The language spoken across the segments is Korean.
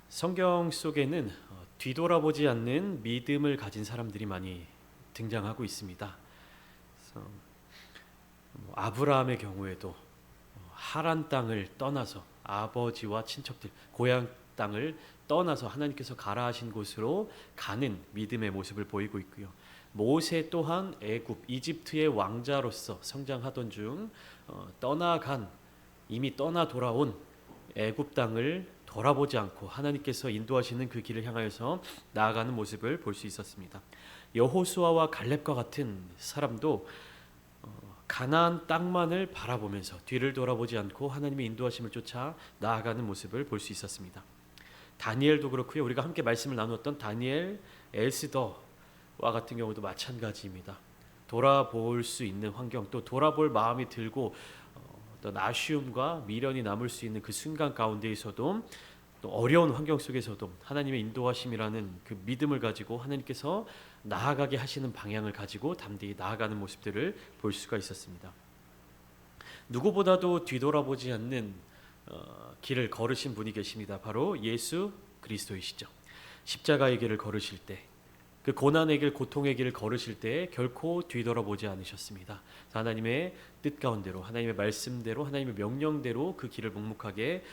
성경 속에는 뒤돌아보지 않는 믿음을 가진 사람들이 많이 등장하고 있습니다. 그래서 아브라함의 경우에도 하란 땅을 떠나서 아버지와 친척들, 고향 땅을 떠나서 하나님께서 가라 하신 곳으로 가는 믿음의 모습을 보이고 있고요. 모세 또한 애굽, 이집트의 왕자로서 성장하던 중 이미 떠나 돌아온 애굽 땅을 돌아보지 않고 하나님께서 인도하시는 그 길을 향하여서 나아가는 모습을 볼 수 있었습니다. 여호수아와 갈렙과 같은 사람도 가나안 땅만을 바라보면서 뒤를 돌아보지 않고 하나님의 인도하심을 쫓아 나아가는 모습을 볼 수 있었습니다. 다니엘도 그렇고요. 우리가 함께 말씀을 나누었던 다니엘, 에스더와 같은 경우도 마찬가지입니다. 돌아볼 수 있는 환경, 또 돌아볼 마음이 들고 어떤 아쉬움과 미련이 남을 수 있는 그 순간 가운데에서도 또 어려운 환경 속에서도 하나님의 인도하심이라는 그 믿음을 가지고 하나님께서 나아가게 하시는 방향을 가지고 담대히 나아가는 모습들을 볼 수가 있었습니다. 누구보다도 뒤돌아보지 않는 길을 걸으신 분이 계십니다. 바로 예수 그리스도이시죠. 십자가의 길을 걸으실 때, 그 고난의 길, 고통의 길을 걸으실 때 결코 뒤돌아보지 않으셨습니다. 하나님의 뜻 가운데로, 하나님의 말씀대로, 하나님의 명령대로 그 길을 묵묵하게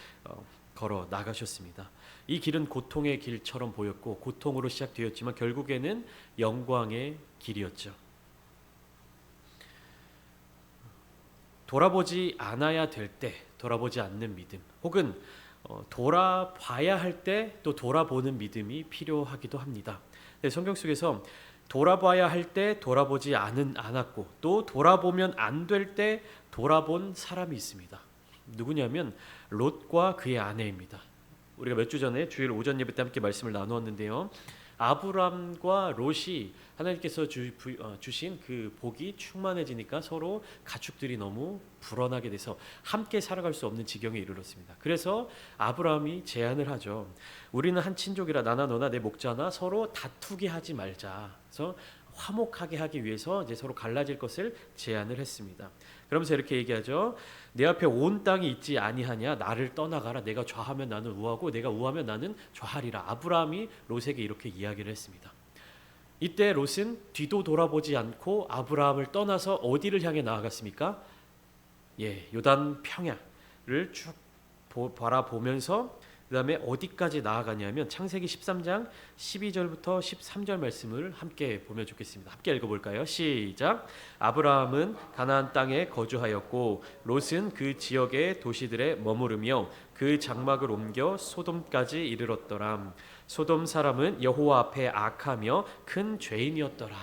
걸어 나가셨습니다. 이 길은 고통의 길처럼 보였고 고통으로 시작되었지만 결국에는 영광의 길이었죠. 돌아보지 않아야 될 때 돌아보지 않는 믿음, 혹은 돌아봐야 할 때 또 돌아보는 믿음이 필요하기도 합니다. 성경 속에서 돌아봐야 할 때 돌아보지 않았고 또 돌아보면 안 될 때 돌아본 사람이 있습니다. 누구냐면 롯과 그의 아내입니다. 우리가 몇 주 전에 주일 오전 예배 때 함께 말씀을 나누었는데요. 아브람과 롯이 하나님께서 주신 그 복이 충만해지니까 서로 가축들이 너무 불어나게 돼서 함께 살아갈 수 없는 지경에 이르렀습니다. 그래서 아브람이 제안을 하죠. 우리는 한 친족이라 나나 너나 내 목자나 서로 다투게 하지 말자. 그래서 화목하게 하기 위해서 이제 서로 갈라질 것을 제안을 했습니다. 그러면서 이렇게 얘기하죠. 내 앞에 온 땅이 있지 아니하냐. 나를 떠나가라. 내가 좌하면 나는 우하고 내가 우하면 나는 좌하리라. 아브라함이 롯에게 이렇게 이야기를 했습니다. 이때 롯은 뒤도 돌아보지 않고 아브라함을 떠나서 어디를 향해 나아갔습니까? 요단 평야를 쭉 바라보면서 그 다음에 어디까지 나아가냐면 창세기 13장 12절부터 13절 말씀을 함께 보면 좋겠습니다. 함께 읽어볼까요? 시작. 아브라함은 가나안 땅에 거주하였고 롯은 그 지역의 도시들에 머무르며 그 장막을 옮겨 소돔까지 이르렀더라. 소돔 사람은 여호와 앞에 악하며 큰 죄인이었더라.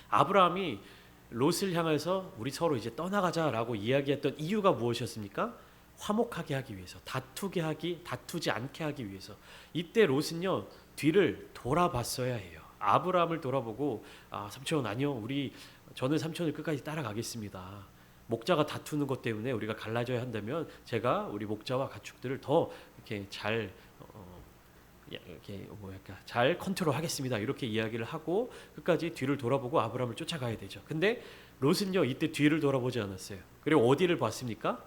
아브라함이 롯을 향해서 우리 서로 이제 떠나가자라고 이야기했던 이유가 무엇이었습니까? 화목하게 하기 위해서, 다투지 않게 하기 위해서. 이때 롯은요 뒤를 돌아봤어야 해요. 아브라함을 돌아보고 삼촌 아니요, 저는 삼촌을 끝까지 따라가겠습니다. 목자가 다투는 것 때문에 우리가 갈라져야 한다면 제가 우리 목자와 가축들을 더 이렇게 잘 컨트롤하겠습니다. 이렇게 이야기를 하고 끝까지 뒤를 돌아보고 아브라함을 쫓아가야 되죠. 근데 롯은요 이때 뒤를 돌아보지 않았어요. 그리고 어디를 봤습니까?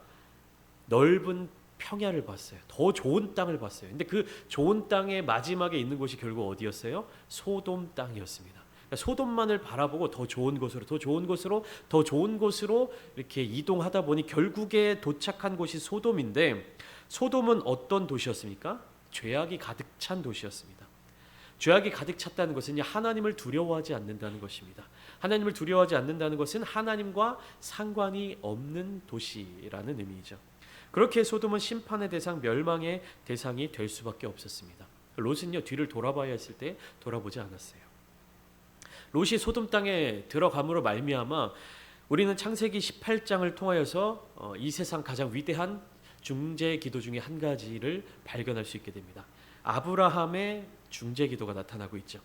넓은 평야를 봤어요. 더 좋은 땅을 봤어요. 근데 그 좋은 땅의 마지막에 있는 곳이 결국 어디였어요? 소돔 땅이었습니다. 그러니까 소돔만을 바라보고 더 좋은 곳으로 이렇게 이동하다 보니 결국에 도착한 곳이 소돔인데, 소돔은 어떤 도시였습니까? 죄악이 가득 찬 도시였습니다. 죄악이 가득 찼다는 것은 하나님을 두려워하지 않는다는 것입니다. 하나님을 두려워하지 않는다는 것은 하나님과 상관이 없는 도시라는 의미죠. 그렇게 소돔은 심판의 대상, 멸망의 대상이 될 수밖에 없었습니다. 롯은요 뒤를 돌아봐야 했을 때 돌아보지 않았어요. 롯이 소돔 땅에 들어감으로 말미암아 우리는 창세기 18장을 통하여서 이 세상 가장 위대한 중재 기도 중에 한 가지를 발견할 수 있게 됩니다. 아브라함의 중재 기도가 나타나고 있죠.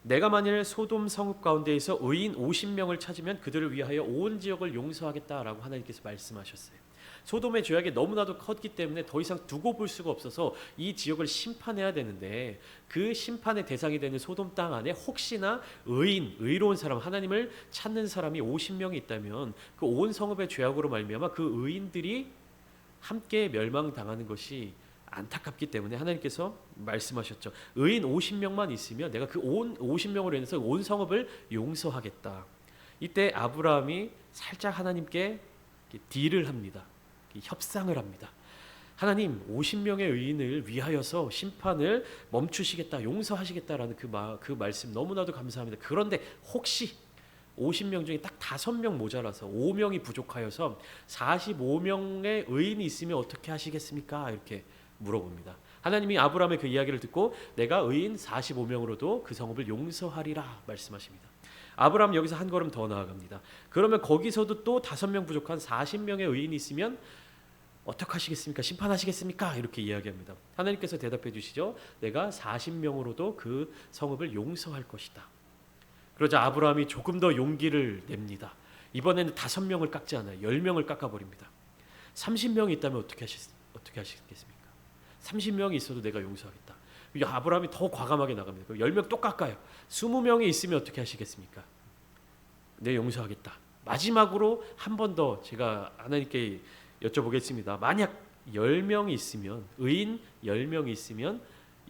내가 만일 소돔 성읍 가운데에서 의인 50명을 찾으면 그들을 위하여 온 지역을 용서하겠다라고 하나님께서 말씀하셨어요. 소돔의 죄악이 너무나도 컸기 때문에 더 이상 두고 볼 수가 없어서 이 지역을 심판해야 되는데, 그 심판의 대상이 되는 소돔 땅 안에 혹시나 의로운 사람, 하나님을 찾는 사람이 50명이 있다면 그 온 성읍의 죄악으로 말미암아 그 의인들이 함께 멸망당하는 것이 안타깝기 때문에 하나님께서 말씀하셨죠. 의인 50명만 있으면 내가 그 온 50명으로 인해서 온 성읍을 용서하겠다. 이때 아브라함이 살짝 하나님께 딜을 합니다. 협상을 합니다. 하나님 50명의 의인을 위하여서 심판을 멈추시겠다, 용서하시겠다라는 그 말씀 너무나도 감사합니다. 그런데 혹시 50명 중에 딱 5명 모자라서 5명이 부족하여서 45명의 의인이 있으면 어떻게 하시겠습니까? 이렇게 물어봅니다. 하나님이 아브라함의 그 이야기를 듣고 내가 의인 45명으로도 그 성읍을 용서하리라 말씀하십니다. 아브라함 여기서 한 걸음 더 나아갑니다. 그러면 거기서도 또 5명 부족한 40명의 의인이 있으면 어떻게 하시겠습니까? 심판하시겠습니까? 이렇게 이야기합니다. 하나님께서 대답해 주시죠. 내가 40명으로도 그 성읍을 용서할 것이다. 그러자 아브라함이 조금 더 용기를 냅니다. 이번에는 5명을 깎지 않아요. 10명을 깎아버립니다. 30명이 있다면 어떻게 하시겠습니까? 30명이 있어도 내가 용서하겠다. 아브라함이 더 과감하게 나갑니다. 10명 또 깎아요. 20명이 있으면 어떻게 하시겠습니까? 내 용서하겠다. 마지막으로 한 번 더 제가 하나님께 여쭤보겠습니다. 만약 10명이 있으면, 의인 10명이 있으면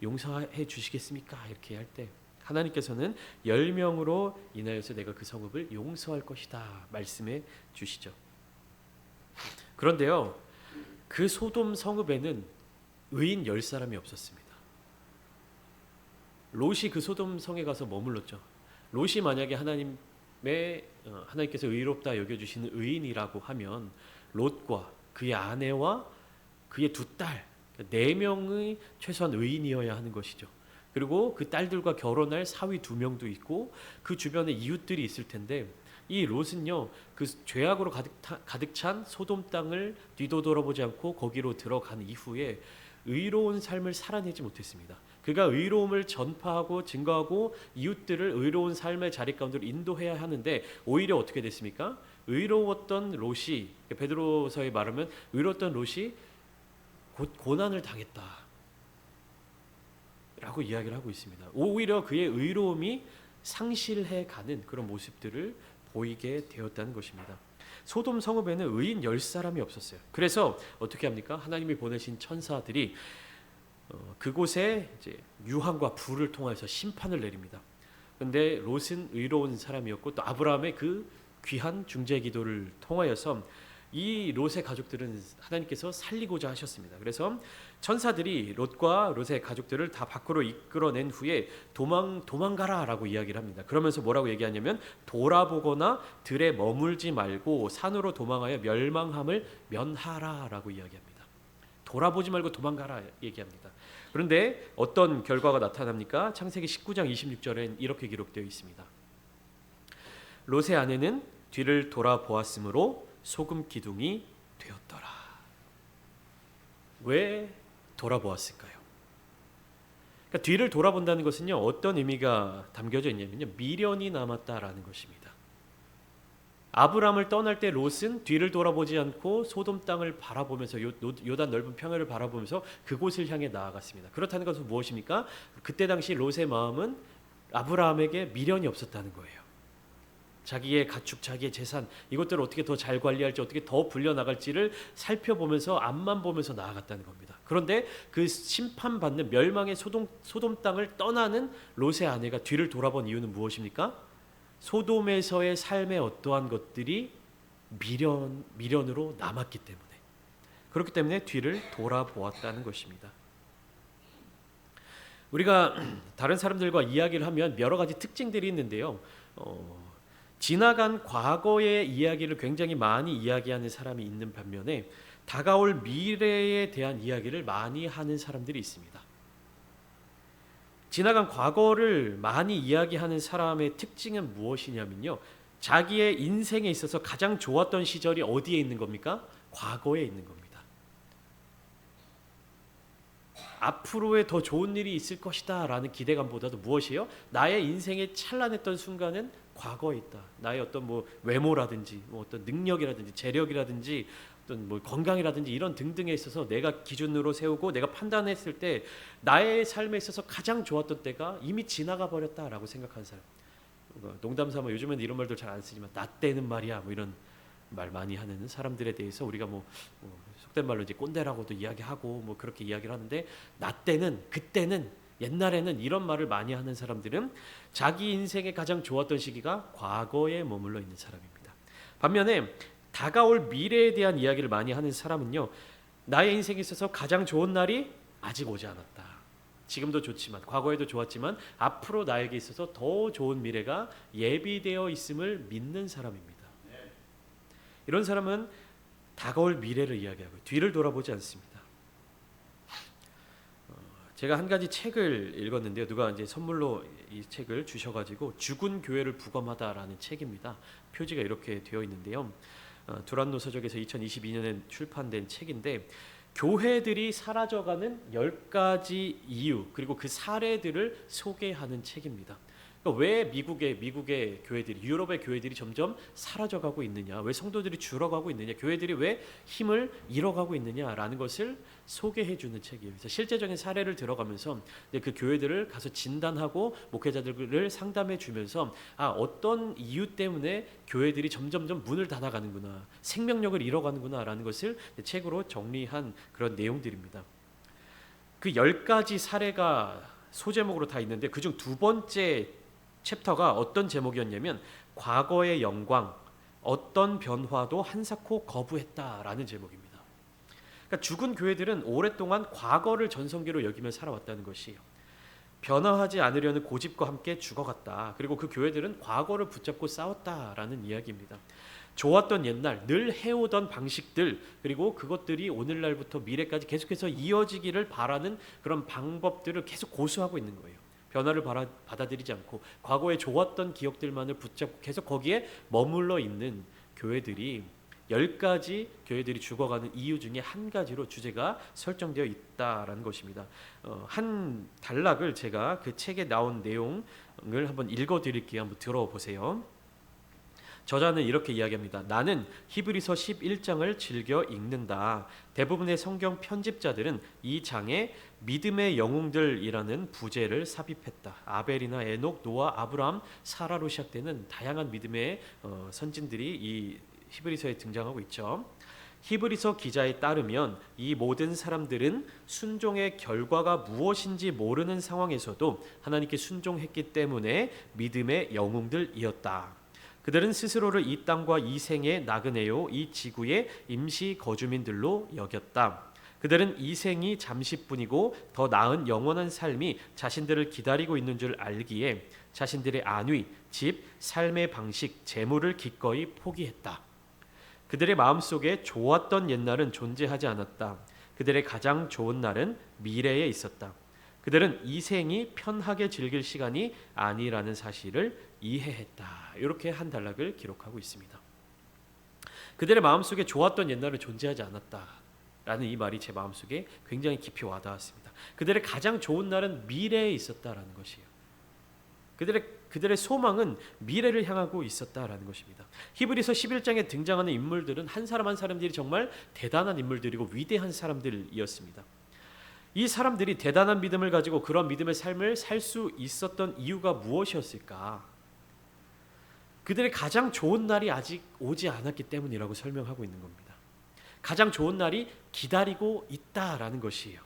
용서해 주시겠습니까? 이렇게 할 때 하나님께서는 10명으로 인하여서 내가 그 성읍을 용서할 것이다 말씀해 주시죠. 그런데요, 그 소돔 성읍에는 의인 10사람이 없었습니다. 롯이 그 소돔 성에 가서 머물렀죠. 롯이 만약에 하나님께서 의롭다 여겨주시는 의인이라고 하면 롯과 그의 아내와 그의 2딸, 4명의 최소한 의인이어야 하는 것이죠. 그리고 그 딸들과 결혼할 사위 2명도 있고 그 주변에 이웃들이 있을 텐데, 이 롯은요 그 죄악으로 가득 찬 소돔 땅을 뒤도 돌아보지 않고 거기로 들어간 이후에 의로운 삶을 살아내지 못했습니다. 그가 의로움을 전파하고 증거하고 이웃들을 의로운 삶의 자리 가운데로 인도해야 하는데 오히려 어떻게 됐습니까? 의로웠던 롯이, 베드로서에 말하면 의로웠던 롯이 고난을 당했다 라고 이야기를 하고 있습니다. 오히려 그의 의로움이 상실해가는 그런 모습들을 보이게 되었다는 것입니다. 소돔 성읍에는 의인 10사람이 없었어요. 그래서 어떻게 합니까? 하나님이 보내신 천사들이 그곳에 이제 유황과 불을 통해서 심판을 내립니다. 그런데 롯은 의로운 사람이었고 또 아브라함의 그 귀한 중재 기도를 통하여서 이 롯의 가족들은 하나님께서 살리고자 하셨습니다. 그래서 천사들이 롯과 롯의 가족들을 다 밖으로 이끌어낸 후에 도망가라라고 이야기를 합니다. 그러면서 뭐라고 얘기하냐면 돌아보거나 들에 머물지 말고 산으로 도망하여 멸망함을 면하라라고 이야기합니다. 돌아보지 말고 도망가라 얘기합니다. 그런데 어떤 결과가 나타납니까? 창세기 19장 26절엔 이렇게 기록되어 있습니다. 롯의 아내는 뒤를 돌아보았으므로 소금 기둥이 되었더라. 왜 돌아보았을까요? 그러니까 뒤를 돌아본다는 것은요 어떤 의미가 담겨져 있냐면요 미련이 남았다라는 것입니다. 아브람을 떠날 때 롯은 뒤를 돌아보지 않고 소돔 땅을 바라보면서 요단 넓은 평야를 바라보면서 그곳을 향해 나아갔습니다. 그렇다는 것은 무엇입니까? 그때 당시 롯의 마음은 아브라함에게 미련이 없었다는 거예요. 자기의 가축, 자기의 재산 이것들을 어떻게 더 잘 관리할지 어떻게 더 불려나갈지를 살펴보면서 앞만 보면서 나아갔다는 겁니다. 그런데 그 심판받는 멸망의 소돔 땅을 떠나는 롯의 아내가 뒤를 돌아본 이유는 무엇입니까? 소돔에서의 삶의 어떠한 것들이 미련으로 남았기 때문에, 그렇기 때문에 뒤를 돌아보았다는 것입니다. 우리가 다른 사람들과 이야기를 하면 여러 가지 특징들이 있는데요. 지나간 과거의 이야기를 굉장히 많이 이야기하는 사람이 있는 반면에 다가올 미래에 대한 이야기를 많이 하는 사람들이 있습니다. 지나간 과거를 많이 이야기하는 사람의 특징은 무엇이냐면요. 자기의 인생에 있어서 가장 좋았던 시절이 어디에 있는 겁니까? 과거에 있는 겁니다. 앞으로의 더 좋은 일이 있을 것이다 라는 기대감보다도 무엇이에요? 나의 인생의 찬란했던 순간은 과거에 있다. 나의 어떤 외모라든지 어떤 능력이라든지 재력이라든지 어떤 건강이라든지 이런 등등에 있어서 내가 기준으로 세우고 내가 판단했을 때 나의 삶에 있어서 가장 좋았던 때가 이미 지나가 버렸다라고 생각하는 사람. 농담삼아 요즘에는 이런 말들 잘 안 쓰지만 나 때는 말이야 이런 말 많이 하는 사람들에 대해서 우리가 속된 말로 이제 꼰대라고도 이야기하고 뭐 그렇게 이야기를 하는데, 그때는 옛날에는 이런 말을 많이 하는 사람들은 자기 인생에 가장 좋았던 시기가 과거에 머물러 있는 사람입니다. 반면에 다가올 미래에 대한 이야기를 많이 하는 사람은요, 나의 인생에 있어서 가장 좋은 날이 아직 오지 않았다. 지금도 좋지만, 과거에도 좋았지만 앞으로 나에게 있어서 더 좋은 미래가 예비되어 있음을 믿는 사람입니다. 이런 사람은 다가올 미래를 이야기하고 뒤를 돌아보지 않습니다. 제가 한 가지 책을 읽었는데요. 누가 이제 선물로 이 책을 주셔가지고 죽은 교회를 부검하다라는 책입니다. 표지가 이렇게 되어 있는데요. 두란노 서적에서 2022년에 출판된 책인데, 교회들이 사라져가는 10가지 이유 그리고 그 사례들을 소개하는 책입니다. 그러니까 왜 미국의 교회들이, 유럽의 교회들이 점점 사라져가고 있느냐, 왜 성도들이 줄어가고 있느냐, 교회들이 왜 힘을 잃어가고 있느냐라는 것을 소개해주는 책이에요. 그래서 실제적인 사례를 들어가면서 그 교회들을 가서 진단하고 목회자들을 상담해주면서 어떤 이유 때문에 교회들이 점점점 문을 닫아가는구나, 생명력을 잃어가는구나라는 것을 책으로 정리한 그런 내용들입니다. 그 10가지 사례가 소제목으로 다 있는데, 그중 두 번째 챕터가 어떤 제목이었냐면 과거의 영광, 어떤 변화도 한사코 거부했다라는 제목입니다. 그러니까 죽은 교회들은 오랫동안 과거를 전성기로 여기며 살아왔다는 것이에요. 변화하지 않으려는 고집과 함께 죽어갔다. 그리고 그 교회들은 과거를 붙잡고 싸웠다라는 이야기입니다. 좋았던 옛날, 늘 해오던 방식들, 그리고 그것들이 오늘날부터 미래까지 계속해서 이어지기를 바라는 그런 방법들을 계속 고수하고 있는 거예요. 변화를 받아들이지 않고 과거에 좋았던 기억들만을 붙잡고 계속 거기에 머물러 있는 교회들이, 10가지 교회들이 죽어가는 이유 중에 한 가지로 주제가 설정되어 있다라는 것입니다. 한 단락을 제가 그 책에 나온 내용을 한번 읽어드릴게요. 한번 들어보세요. 저자는 이렇게 이야기합니다. 나는 히브리서 11장을 즐겨 읽는다. 대부분의 성경 편집자들은 이 장에 믿음의 영웅들이라는 부제를 삽입했다. 아벨이나 에녹, 노아, 아브라함, 사라로 시작되는 다양한 믿음의 선진들이 이 히브리서에 등장하고 있죠. 히브리서 기자에 따르면 이 모든 사람들은 순종의 결과가 무엇인지 모르는 상황에서도 하나님께 순종했기 때문에 믿음의 영웅들이었다. 그들은 스스로를 이 땅과 이 생의 나그네요, 이 지구의 임시 거주민들로 여겼다. 그들은 이 생이 잠시뿐이고 더 나은 영원한 삶이 자신들을 기다리고 있는 줄 알기에 자신들의 안위, 집, 삶의 방식, 재물을 기꺼이 포기했다. 그들의 마음속에 좋았던 옛날은 존재하지 않았다. 그들의 가장 좋은 날은 미래에 있었다. 그들은 이 생이 편하게 즐길 시간이 아니라는 사실을 이해했다. 이렇게 한 단락을 기록하고 있습니다. 그들의 마음속에 좋았던 옛날은 존재하지 않았다라는 이 말이 제 마음속에 굉장히 깊이 와닿았습니다. 그들의 가장 좋은 날은 미래에 있었다라는 것이에요. 그들의 소망은 미래를 향하고 있었다라는 것입니다. 히브리서 11장에 등장하는 인물들은 한 사람 한 사람들이 정말 대단한 인물들이고 위대한 사람들이었습니다. 이 사람들이 대단한 믿음을 가지고 그런 믿음의 삶을 살 수 있었던 이유가 무엇이었을까? 그들의 가장 좋은 날이 아직 오지 않았기 때문이라고 설명하고 있는 겁니다. 가장 좋은 날이 기다리고 있다라는 것이에요.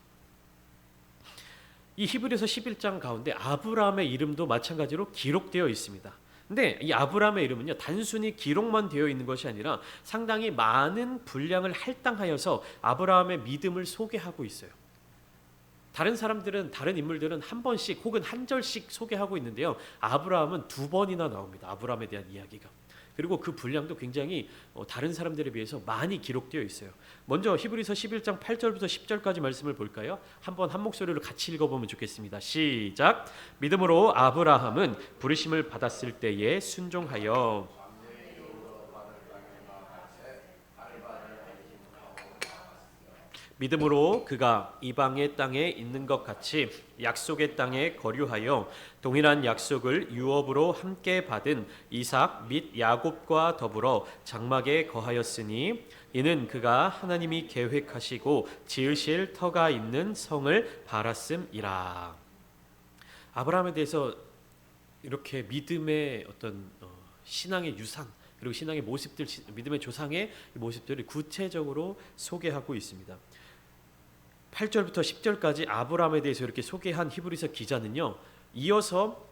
이 히브리서 11장 가운데 아브라함의 이름도 마찬가지로 기록되어 있습니다. 근데 이 아브라함의 이름은요, 단순히 기록만 되어 있는 것이 아니라 상당히 많은 분량을 할당하여서 아브라함의 믿음을 소개하고 있어요. 다른 사람들은, 다른 인물들은 한 번씩 혹은 한 절씩 소개하고 있는데요, 아브라함은 2번이나 나옵니다. 아브라함에 대한 이야기가. 그리고 그 분량도 굉장히 다른 사람들에 비해서 많이 기록되어 있어요. 먼저 히브리서 11장 8절부터 10절까지 말씀을 볼까요? 한번 한 목소리로 같이 읽어보면 좋겠습니다. 시작. 믿음으로 아브라함은 부르심을 받았을 때에 순종하여 믿음으로 그가 이방의 땅에 있는 것 같이 약속의 땅에 거류하여 동일한 약속을 유업으로 함께 받은 이삭 및 야곱과 더불어 장막에 거하였으니 이는 그가 하나님이 계획하시고 지으실 터가 있는 성을 바랐음이라. 아브라함에 대해서 이렇게 믿음의 어떤 신앙의 유산, 그리고 신앙의 모습들, 믿음의 조상의 모습들을 구체적으로 소개하고 있습니다. 8절부터 10절까지 아브라함에 대해서 이렇게 소개한 히브리서 기자는요, 이어서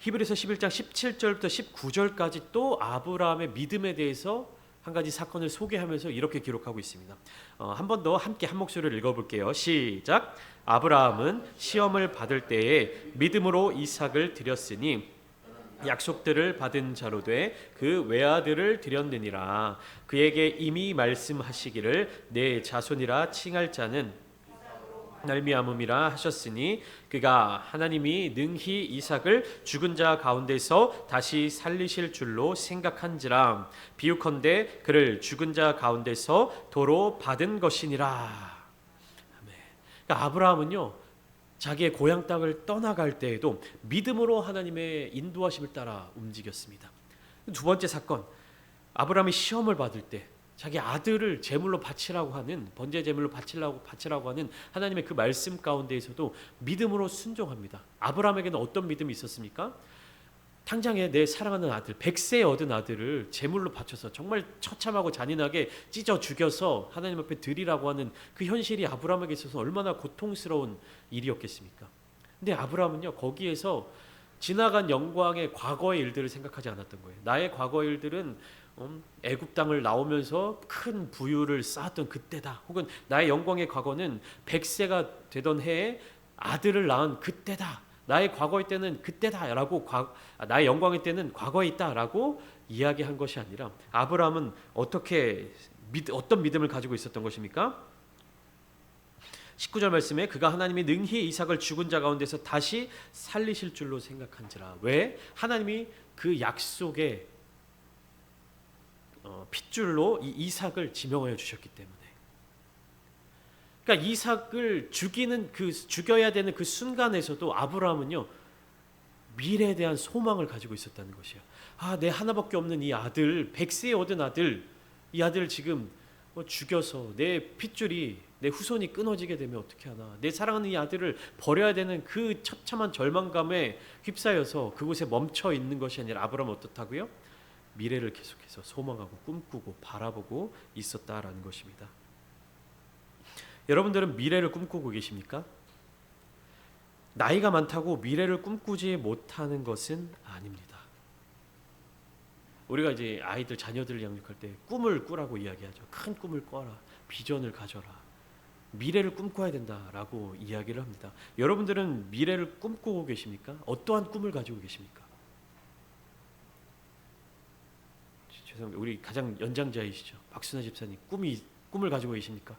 히브리서 11장 17절부터 19절까지 또 아브라함의 믿음에 대해서 한 가지 사건을 소개하면서 이렇게 기록하고 있습니다. 한 번 더 함께 한 목소리를 읽어볼게요. 시작. 아브라함은 시험을 받을 때에 믿음으로 이삭을 드렸으니 약속들을 받은 자로 돼 그 외아들을 드렸느니라. 그에게 이미 말씀하시기를 내 자손이라 칭할 자는 말미암음이라 하셨으니 그가 하나님이 능히 이삭을 죽은 자 가운데서 다시 살리실 줄로 생각한지라. 비유컨대 그를 죽은 자 가운데서 도로 받은 것이니라. 그러니까 아브라함은요, 자기의 고향 땅을 떠나갈 때에도 믿음으로 하나님의 인도하심을 따라 움직였습니다. 두 번째 사건, 아브라함이 시험을 받을 때 자기 아들을 제물로 바치라고 하는, 번제 제물로 바치라고 하는 하나님의 그 말씀 가운데에서도 믿음으로 순종합니다. 아브라함에게는 어떤 믿음이 있었습니까? 당장에 내 사랑하는 아들, 100세 얻은 아들을 제물로 바쳐서 정말 처참하고 잔인하게 찢어 죽여서 하나님 앞에 드리라고 하는 그 현실이 아브라함에게 있어서 얼마나 고통스러운 일이었겠습니까? 근데 아브라함은요, 거기에서 지나간 영광의 과거의 일들을 생각하지 않았던 거예요. 나의 과거의 일들은 애굽 땅을 나오면서 큰 부유를 쌓았던 그때다. 혹은 나의 영광의 과거는 100세가 되던 해에 아들을 낳은 그때다. 나의 과거의 때는 그때다라고, 나의 영광의 때는 과거에 있다라고 이야기한 것이 아니라, 아브라함은 어떤 믿음을 가지고 있었던 것입니까? 19절 말씀에 그가 하나님이 능히 이삭을 죽은 자 가운데서 다시 살리실 줄로 생각한지라. 왜? 하나님이 그 약속의 핏줄로 이 이삭을 지명하여 주셨기 때문에. 그러니까 이삭을 죽여야 되는 그 순간에서도 아브라함은요, 미래에 대한 소망을 가지고 있었다는 것이에요. 내 하나밖에 없는 이 아들, 100세에 얻은 아들, 이 아들을 지금 죽여서 내 핏줄이, 내 후손이 끊어지게 되면 어떻게 하나. 내 사랑하는 이 아들을 버려야 되는 그 처참한 절망감에 휩싸여서 그곳에 멈춰 있는 것이 아니라, 아브라함은 어떻다고요? 미래를 계속해서 소망하고 꿈꾸고 바라보고 있었다라는 것입니다. 여러분들은 미래를 꿈꾸고 계십니까? 나이가 많다고 미래를 꿈꾸지 못하는 것은 아닙니다. 우리가 이제 아이들, 자녀들을 양육할 때 꿈을 꾸라고 이야기하죠. 큰 꿈을 꿔라, 비전을 가져라, 미래를 꿈꿔야 된다라고 이야기를 합니다. 여러분들은 미래를 꿈꾸고 계십니까? 어떠한 꿈을 가지고 계십니까? 죄송합니다. 우리 가장 연장자이시죠, 박순아 집사님. 꿈을 가지고 계십니까?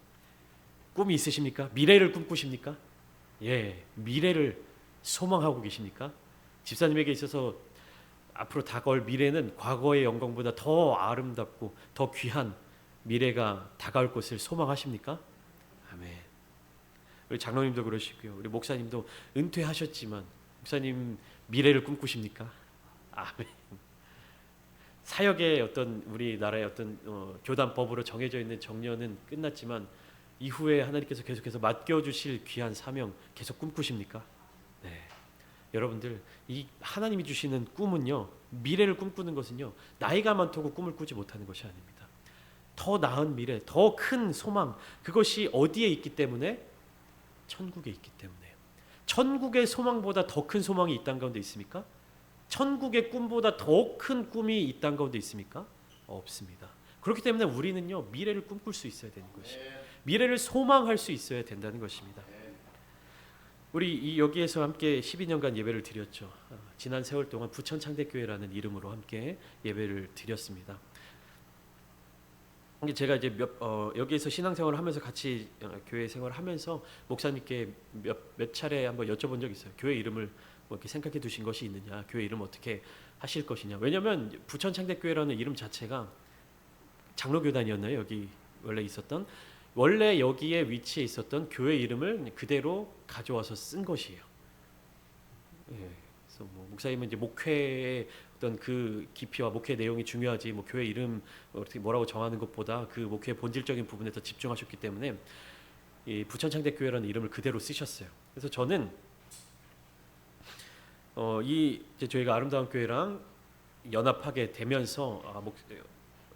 꿈이 있으십니까? 미래를 꿈꾸십니까? 예, 미래를 소망하고 계십니까? 집사님에게 있어서 앞으로 다가올 미래는 과거의 영광보다 더 아름답고 더 귀한 미래가 다가올 것을 소망하십니까? 아멘. 우리 장로님도 그러시고요, 우리 목사님도 은퇴하셨지만 목사님 미래를 꿈꾸십니까? 아멘. 사역의 어떤 우리나라의 어떤 교단법으로 정해져 있는 정년은 끝났지만 이후에 하나님께서 계속해서 맡겨주실 귀한 사명 계속 꿈꾸십니까? 네. 여러분들, 이 하나님이 주시는 꿈은요, 미래를 꿈꾸는 것은요, 나이가 많다고 꿈을 꾸지 못하는 것이 아닙니다. 더 나은 미래, 더 큰 소망, 그것이 어디에 있기 때문에? 천국에 있기 때문에요. 천국의 소망보다 더 큰 소망이 이 땅 가운데 있습니까? 천국의 꿈보다 더 큰 꿈이 이 땅 가운데 있습니까? 없습니다. 그렇기 때문에 우리는요, 미래를 꿈꿀 수 있어야 되는 것이에요. 미래를 소망할 수 있어야 된다는 것입니다. 우리 여기에서 함께 12년간 예배를 드렸죠. 지난 세월 동안 부천창대교회라는 이름으로 함께 예배를 드렸습니다. 제가 이제 여기에서 신앙생활을 하면서 같이 교회 생활을 하면서 목사님께 몇 차례 한번 여쭤본 적이 있어요. 교회 이름을 뭐 이렇게 생각해 두신 것이 있느냐, 교회 이름 어떻게 하실 것이냐. 왜냐하면 부천창대교회라는 이름 자체가 장로교단이었나요? 여기 원래 여기에 위치해 있었던 교회 이름을 그대로 가져와서 쓴 것이에요. 예, 그래서 뭐 목사님은 이제 목회의 어떤 그 깊이와 목회 내용이 중요하지, 뭐 교회 이름 어떻게 뭐라고 정하는 것보다 그 목회의 본질적인 부분에 더 집중하셨기 때문에 이 부천창대교회라는 이름을 그대로 쓰셨어요. 그래서 저는 이제 저희가 아름다운 교회랑 연합하게 되면서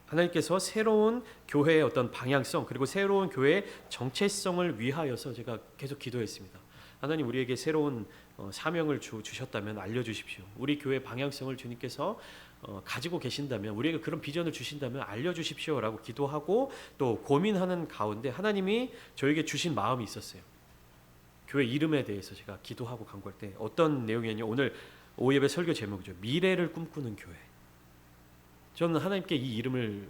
하나님께서 새로운 교회의 어떤 방향성 그리고 새로운 교회의 정체성을 위하여서 제가 계속 기도했습니다. 하나님 우리에게 새로운 사명을 주셨다면 알려주십시오. 우리 교회 방향성을 주님께서 가지고 계신다면 우리에게 그런 비전을 주신다면 알려주십시오라고 기도하고 또 고민하는 가운데 하나님이 저에게 주신 마음이 있었어요. 교회 이름에 대해서 제가 기도하고 간구할 때 어떤 내용이었냐, 오늘 오예배 설교 제목이죠. 미래를 꿈꾸는 교회. 저는 하나님께 이 이름을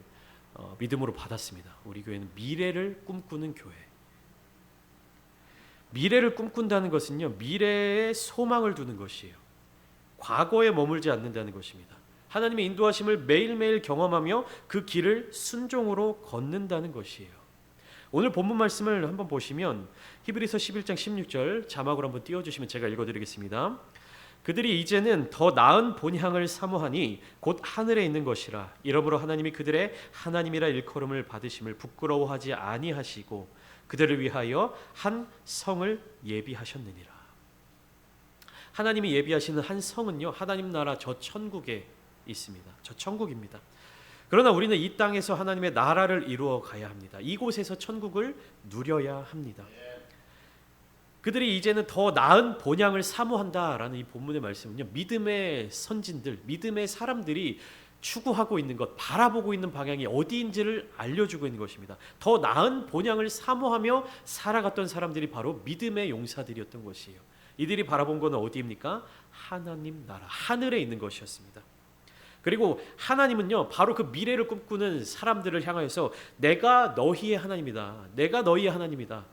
믿음으로 받았습니다. 우리 교회는 미래를 꿈꾸는 교회. 미래를 꿈꾼다는 것은요, 미래에 소망을 두는 것이에요. 과거에 머물지 않는다는 것입니다. 하나님의 인도하심을 매일매일 경험하며 그 길을 순종으로 걷는다는 것이에요. 오늘 본문 말씀을 한번 보시면 히브리서 11장 16절 자막으로 한번 띄워주시면 제가 읽어드리겠습니다. 그들이 이제는 더 나은 본향을 사모하니 곧 하늘에 있는 것이라. 이러므로 하나님이 그들의 하나님이라 일컬음을 받으심을 부끄러워하지 아니하시고 그들을 위하여 한 성을 예비하셨느니라. 하나님이 예비하시는 한 성은요, 하나님 나라 저 천국에 있습니다. 저 천국입니다. 그러나 우리는 이 땅에서 하나님의 나라를 이루어 가야 합니다. 이곳에서 천국을 누려야 합니다. 그들이 이제는 더 나은 본향을 사모한다라는 이 본문의 말씀은요, 믿음의 선진들, 믿음의 사람들이 추구하고 있는 것, 바라보고 있는 방향이 어디인지를 알려주고 있는 것입니다. 더 나은 본향을 사모하며 살아갔던 사람들이 바로 믿음의 용사들이었던 것이에요. 이들이 바라본 것은 어디입니까? 하나님 나라, 하늘에 있는 것이었습니다. 그리고 하나님은요, 바로 그 미래를 꿈꾸는 사람들을 향하여서 내가 너희의 하나님이다. 내가 너희의 하나님이다.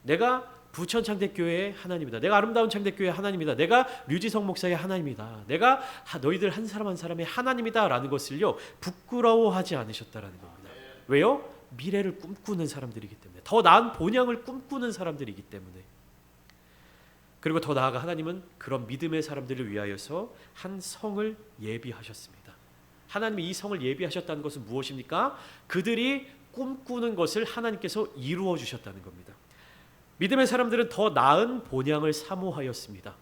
내가 부천 창대교회의 하나님이다. 내가 아름다운 창대교회의 하나님이다. 내가 류지성 목사의 하나님이다. 내가 너희들 한 사람 한 사람의 하나님이다 라는 것을요, 부끄러워하지 않으셨다라는 겁니다. 왜요? 미래를 꿈꾸는 사람들이기 때문에, 더 나은 본향을 꿈꾸는 사람들이기 때문에. 그리고 더 나아가 하나님은 그런 믿음의 사람들을 위하여서 한 성을 예비하셨습니다. 하나님이 이 성을 예비하셨다는 것은 무엇입니까? 그들이 꿈꾸는 것을 하나님께서 이루어 주셨다는 겁니다. 믿음의 사람들은 더 나은 본향을 사모하였습니다.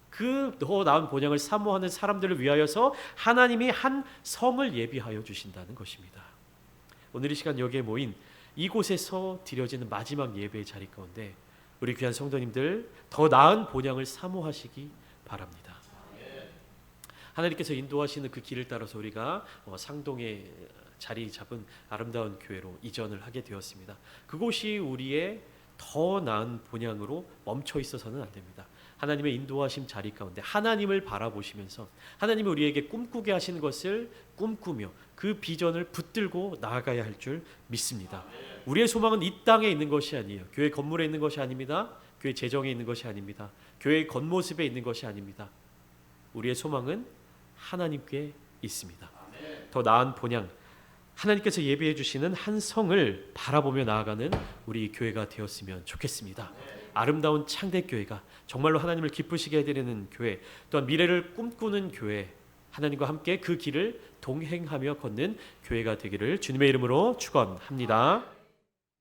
그 더 나은 본향을 사모하는 사람들을 위하여서 하나님이 한 성을 예비하여 주신다는 것입니다. 오늘 이 시간 여기에 모인 이곳에서 드려지는 마지막 예배의 자리 가운데 우리 귀한 성도님들 더 나은 본향을 사모하시기 바랍니다. 하나님께서 인도하시는 그 길을 따라서 우리가 상동에 자리 잡은 아름다운 교회로 이전을 하게 되었습니다. 그곳이 우리의 더 나은 본향으로 멈춰 있어서는 안 됩니다. 하나님의 인도하심 자리 가운데 하나님을 바라보시면서 하나님이 우리에게 꿈꾸게 하시는 것을 꿈꾸며 그 비전을 붙들고 나아가야 할 줄 믿습니다. 우리의 소망은 이 땅에 있는 것이 아니에요. 교회 건물에 있는 것이 아닙니다. 교회 재정에 있는 것이 아닙니다. 교회의 겉모습에 있는 것이 아닙니다. 우리의 소망은 하나님께 있습니다. 더 나은 본향, 하나님께서 예비해 주시는 한 성을 바라보며 나아가는 우리 교회가 되었으면 좋겠습니다. 아름다운 창대교회가 정말로 하나님을 기쁘시게 해드리는 교회, 또한 미래를 꿈꾸는 교회, 하나님과 함께 그 길을 동행하며 걷는 교회가 되기를 주님의 이름으로 축원합니다.